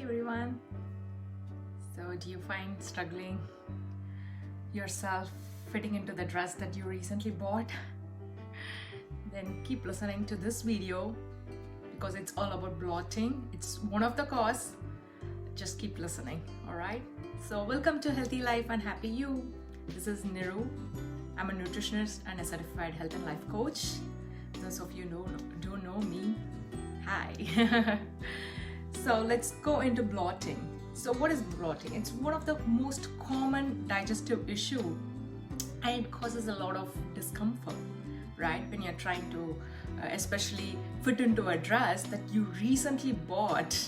everyone. So do you find struggling yourself fitting into the dress that you recently bought? Then keep listening to this video because it's all about bloating. It's one of the cause. Just keep listening, all right? So welcome to Healthy Life and Happy You. This is Niru. I'm a nutritionist and a certified health and life coach. Those of you who don't know me, hi. So let's go into bloating. So what is bloating? It's one of the most common digestive issue and it causes a lot of discomfort, right? When you're trying to especially fit into a dress that you recently bought.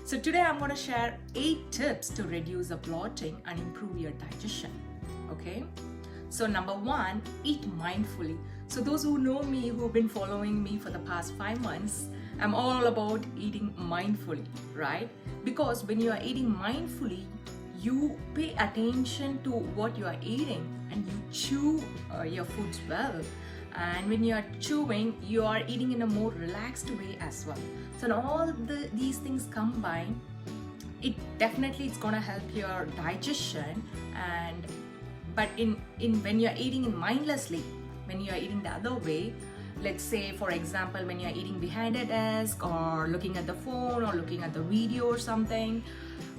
So today I'm going to share 8 tips to reduce the bloating and improve your digestion, okay? So number 1, eat mindfully. So those who know me, who've been following me for the past 5 months, I'm all about eating mindfully, right? Because when you are eating mindfully, you pay attention to what you are eating and you chew your foods well. And when you are chewing, you are eating in a more relaxed way as well. So when all these things combine, it's gonna help your digestion. But when you're eating mindlessly, when you're eating the other way, let's say for example when you're eating behind a desk or looking at the phone or looking at the video or something,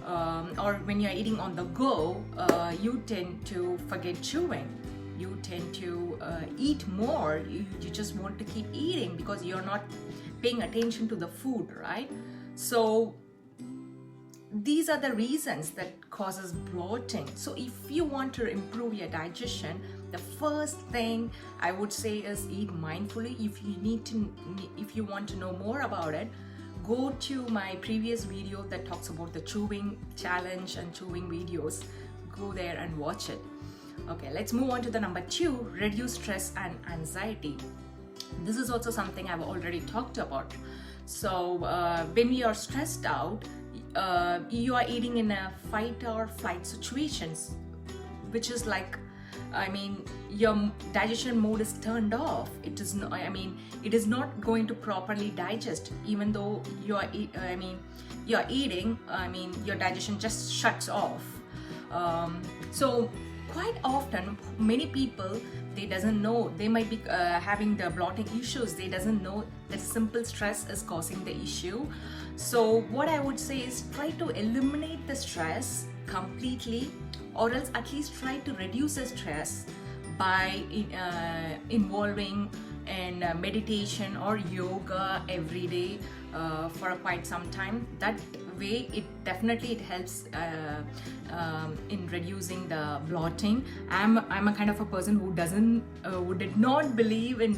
or when you're eating on the go, you tend to forget chewing. You tend to eat more. You just want to keep eating because you're not paying attention to the food, right? So these are the reasons that causes bloating. So if you want to improve your digestion, the first thing I would say is eat mindfully. If you want to know more about it, go to my previous video that talks about the chewing challenge and chewing videos. Go there and watch it. Okay, let's move on to the number 2, reduce stress and anxiety. This is also something I've already talked about. So when you are stressed out, you are eating in a fight or flight situations, which is like, your digestion mode is turned off. It is not, it is not going to properly digest, even though you're eating, your digestion just shuts off. So quite often, many people, they doesn't know, they might be having the bloating issues. They doesn't know that simple stress is causing the issue. So what I would say is try to eliminate the stress completely, or else at least try to reduce the stress by involving in meditation or yoga every day for quite some time. That way it helps in reducing the bloating. I'm a kind of a person who did not believe in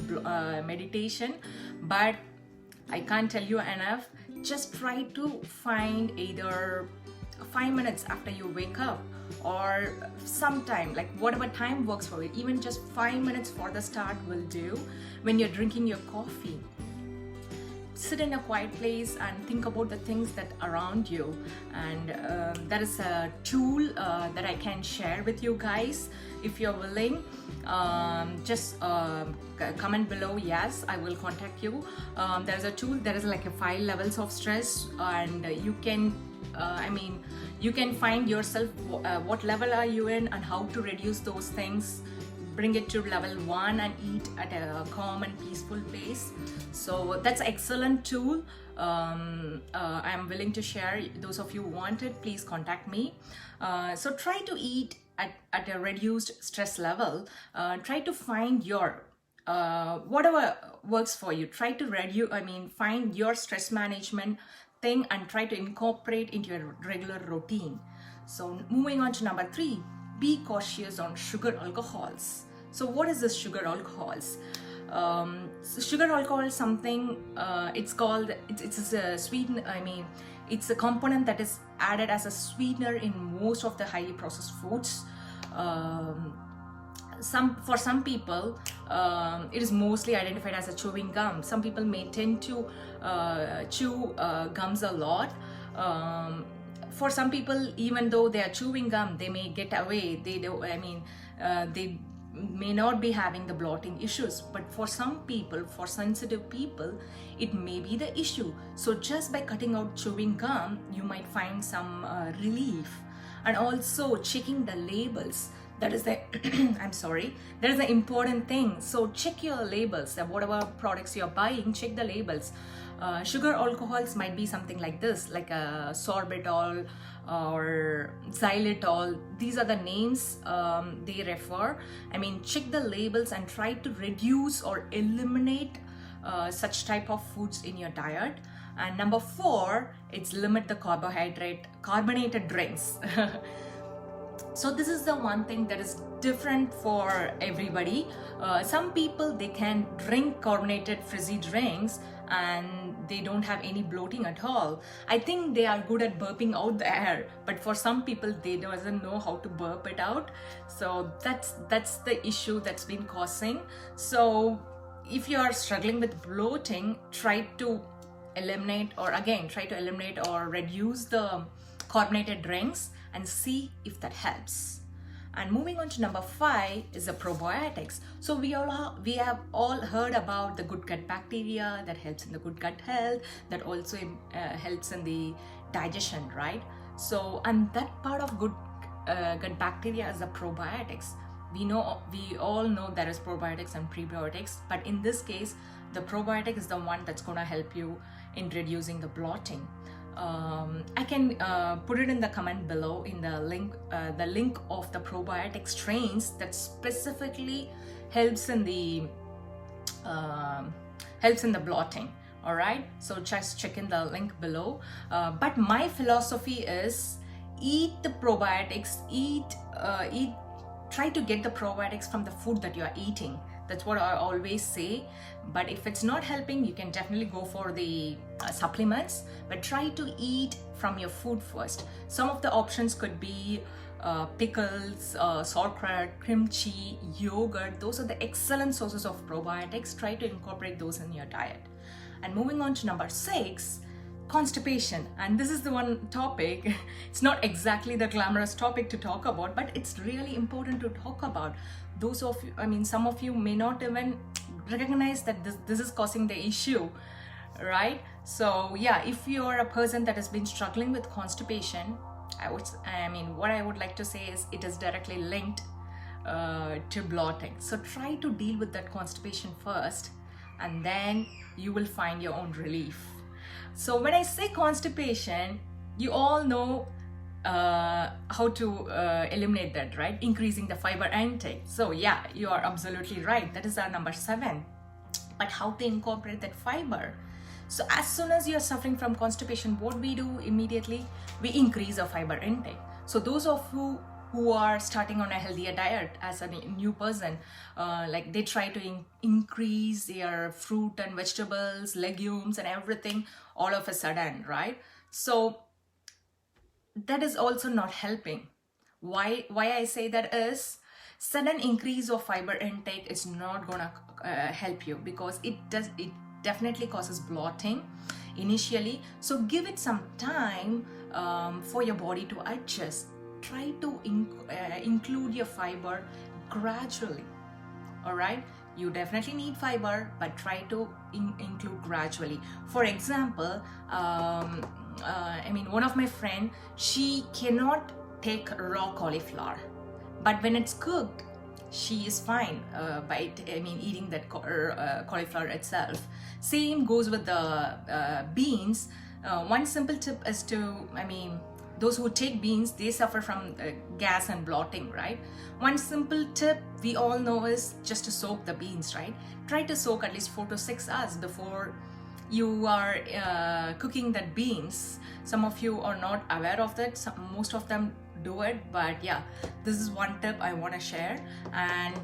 meditation, but I can't tell you enough. Just try to find either 5 minutes after you wake up or sometime, like whatever time works for you. Even just 5 minutes for the start will do. When you're drinking your coffee, sit in a quiet place and think about the things that are around you. And that is a tool that I can share with you guys. If you're willing, just comment below. Yes, I will contact you. There's a tool. There is like a 5 levels of stress, and you can you can find yourself what level are you in and how to reduce those things. Bring it to level 1 and eat at a calm and peaceful place. So that's an excellent tool. I'm willing to share. Those of you who want it, please contact me. So try to eat at a reduced stress level. Try to find your whatever works for you. Try to find your stress management thing and try to incorporate into your regular routine. So moving on to number 3, be cautious on sugar alcohols. So what is this sugar alcohols? So sugar alcohol is something, it's a sweetener. It's a component that is added as a sweetener in most of the highly processed foods. For some people, it is mostly identified as a chewing gum. Some people may tend to chew gums a lot. For some people, even though they are chewing gum, they may get away. They may not be having the bloating issues, but for some people, for sensitive people, it may be the issue. So just by cutting out chewing gum, you might find some relief. And also checking the labels, that is the I'm sorry, that is the important thing. So check your labels, whatever products you're buying, check the labels. Sugar alcohols might be something like this, like sorbitol or xylitol. These are the names they refer. I mean, check the labels and try to reduce or eliminate such type of foods in your diet. And number 4, it's limit the carbonated drinks. So this is the one thing that is different for everybody. Some people, they can drink carbonated fizzy drinks and they don't have any bloating at all. I think they are good at burping out the air, but for some people, they doesn't know how to burp it out. So that's the issue that's been causing. So if you are struggling with bloating, try to eliminate or reduce the carbonated drinks and see if that helps. And moving on to number 5 is the probiotics. So we have all heard about the good gut bacteria that helps in the good gut health, that also helps in the digestion, right? So, and that part of good gut bacteria is the probiotics. We all know there is probiotics and prebiotics, but in this case, the probiotic is the one that's going to help you in reducing the bloating. I can put it in the comment below in the link of the probiotic strains that specifically helps in the bloating. All right, so just check in the link below. But my philosophy is eat the probiotics, try to get the probiotics from the food that you are eating. That's what I always say. But if it's not helping, you can definitely go for the supplements, but try to eat from your food first. Some of the options could be pickles, sauerkraut, kimchi, yogurt. Those are the excellent sources of probiotics. Try to incorporate those in your diet. And moving on to number 6, constipation. And this is the one topic, it's not exactly the glamorous topic to talk about, but it's really important to talk about. Those of you, some of you may not even recognize that this is causing the issue, right? So yeah, if you're a person that has been struggling with constipation, what I would like to say is it is directly linked to bloating. So try to deal with that constipation first, and then you will find your own relief. So when I say constipation, you all know how to eliminate that, right? Increasing the fiber intake. So yeah, you are absolutely right. That is our number 7. But how to incorporate that fiber? So as soon as you're suffering from constipation, what we do immediately, we increase our fiber intake. So those of you who are starting on a healthier diet as a new person, like they try to increase their fruit and vegetables, legumes and everything all of a sudden, right? So that is also not helping. Why I say that is, sudden increase of fiber intake is not gonna help you, because it definitely causes bloating initially. So give it some time for your body to adjust. Try to include your fiber gradually. All right, you definitely need fiber, but try to include gradually. For example, one of my friend, she cannot take raw cauliflower, but when it's cooked, she is fine by eating that cauliflower itself. Same goes with the beans. One simple tip is to, those who take beans, they suffer from gas and bloating, right? One simple tip we all know is just to soak the beans, right? Try to soak at least 4 to 6 hours before you are cooking that beans. Some of you are not aware of that. Most of them do it, but yeah, this is one tip I want to share. And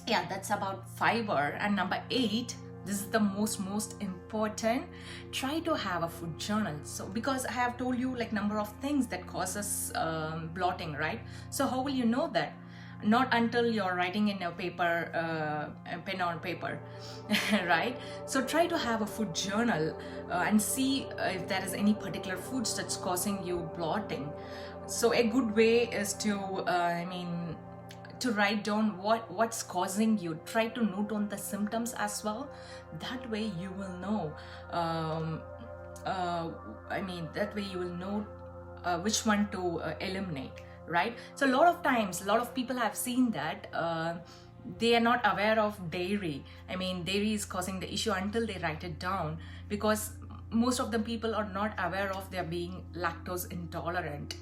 yeah, that's about fiber. And number 8, this is the most important. Try to have a food journal. So because I have told you like number of things that causes bloating, right? So how will you know that? Not until you're writing in a paper, pen on paper, right? So try to have a food journal and see if there is any particular foods that's causing you bloating. So a good way is to to write down what's causing you. Try to note down the symptoms as well. That way you will know. That way you will know which one to eliminate, right? So a lot of times, a lot of people have seen that they are not aware of dairy. Dairy is causing the issue until they write it down, because most of the people are not aware of their being lactose intolerant.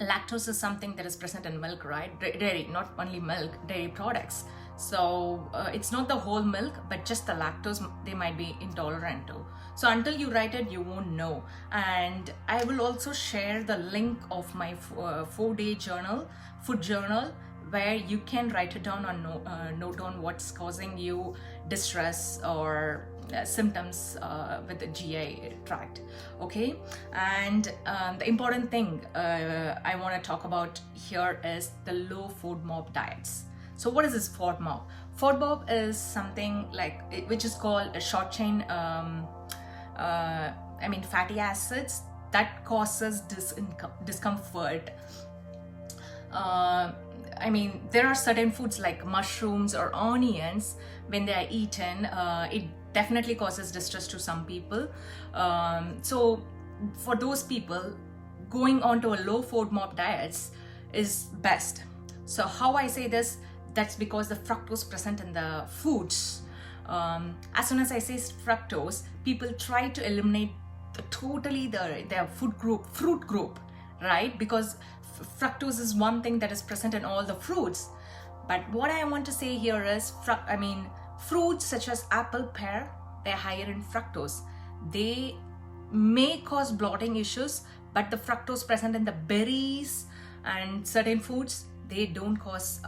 Lactose is something that is present in milk, right? Dairy, not only milk, dairy products. So it's not the whole milk, but just the lactose they might be intolerant to. So until you write it, you won't know. And I will also share the link of my 4-day journal, food journal, where you can write it down or note down what's causing you distress or symptoms with the GI tract. Okay, and the important thing I want to talk about here is the low FODMAP diets. So what is this FODMAP? FODMAP is something like which is called a short chain fatty acids that causes discomfort. There are certain foods like mushrooms or onions, when they are eaten, it definitely causes distress to some people. So for those people, going on to a low FODMAP diets is best. So how I say this, that's because the fructose present in the foods. As soon as I say fructose, people try to eliminate their fruit group, right? Because fructose is one thing that is present in all the fruits. But what I want to say here is, fruits such as apple, pear, they're higher in fructose. They may cause bloating issues, but the fructose present in the berries and certain foods, they don't cause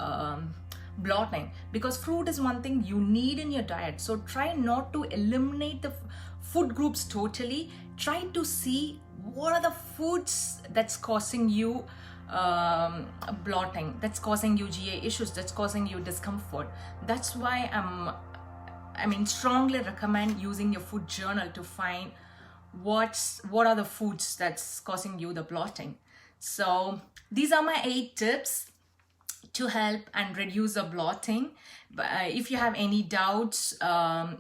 bloating, because fruit is one thing you need in your diet. So try not to eliminate the food groups totally. Try to see what are the foods that's causing you bloating, that's causing you GI issues, that's causing you discomfort. That's why strongly recommend using your food journal to find what are the foods that's causing you the bloating. So these are my 8 tips to help and reduce the bloating. If you have any doubts,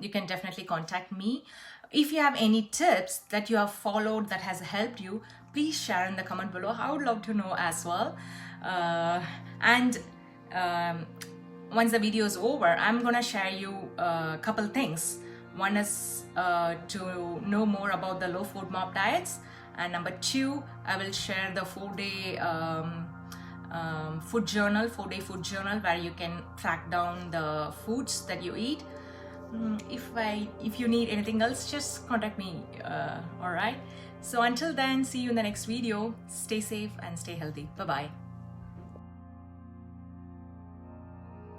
you can definitely contact me. If you have any tips that you have followed that has helped you, please share in the comment below. I would love to know as well. Once the video is over, I'm gonna share you a couple things. One is to know more about the low FODMAP diets, and number 2, I will share the 4-day food journal, 4-day food journal, where you can track down the foods that you eat. If you need anything else, just contact me. All right. So until then, see you in the next video. Stay safe and stay healthy. Bye bye.